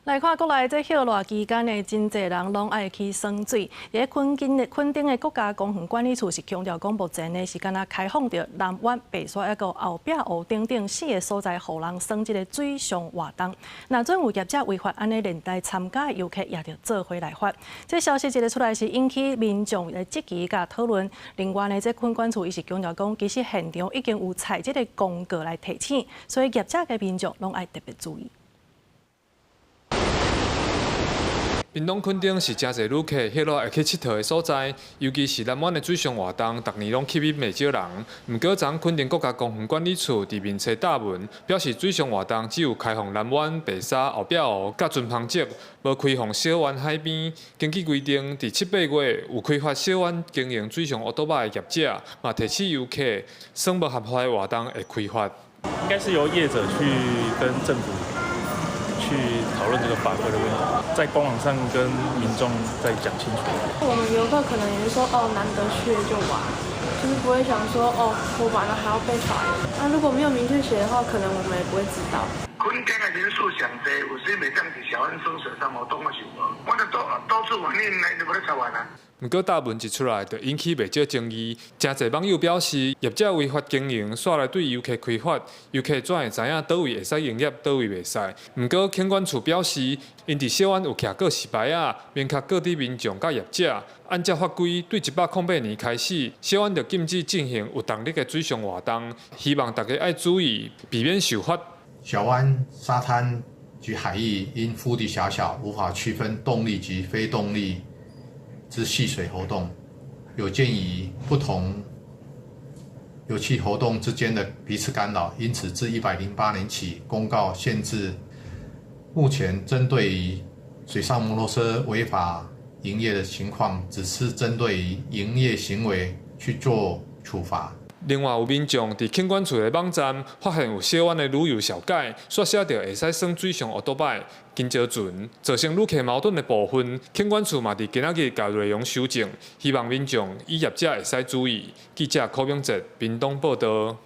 来看国内这歇热期间呢，真侪人拢爱去耍水。伫垦丁的国家公园管理处是强调，讲目前呢是敢若开放着南湾、白沙，抑个后壁湖等等4个所在，互人耍这个水上活动。那准有业者违法，安尼连带参加的游客也着做回来罚。这消息一个出来是引起民众的积极甲讨论。另外呢，这垦管处伊是强调讲，其实现场已经有采这个公告来提醒，所以业者嘅民众拢爱特别注意。 屏东垦丁是真侪旅客歇热会去佚佗的所在，尤其是南湾的水上活动，逐年拢吸引袂少人。毋过，昨垦丁国家公园管理处伫面册答文，表示水上活动只有开放南湾、白沙、后壁湖、甲尊芳泽，无开放小湾海边。根据规定，伫7、8月有开发小湾经营水上奥多巴的业者，嘛提醒游客，耍无合法的活动会开罚。应该是由业者去跟政府。 去讨论这个法规的问题，在官网上跟民众再讲清楚。我们游客可能也是说，哦，难得去就玩，就是不会想说，哦，我玩了还要被罚。那如果没有明确写的话，可能我们也不会知道。垦丁的人数上多，有时袂当伫小湾耍水上活动我想无，我就到处玩，你来就无咧操玩啊。 不过，答文一出来，就引起袂少争议。真侪网友表示，业者违法经营，煞来对游客开罚，游客怎会知影倒位会使营业，倒位袂使？不过，垦管处表示，因伫小湾有徛告示牌啊，明确各地民众甲业者，按照法规，对108年开始，小湾就禁止进行有动力的水上活动，希望大家爱注意，避免受罚。小湾沙滩及海域因腹地狭小，无法区分动力及非动力。 之戏水活动，有鉴于不同游憩活动之间的彼此干扰，因此自108年起公告限制。目前针对于水上摩托车违法营业的情况，只是针对于营业行为去做处罚。 另外，有民众伫垦管处的网站发现有小湾的旅游小盖，说写着会使耍水上奥多拜、金蕉船，造成旅客矛盾的部分，垦管处嘛伫今仔日甲内容修正，希望民众以业者会使注意。记者柯明哲，屏东报道。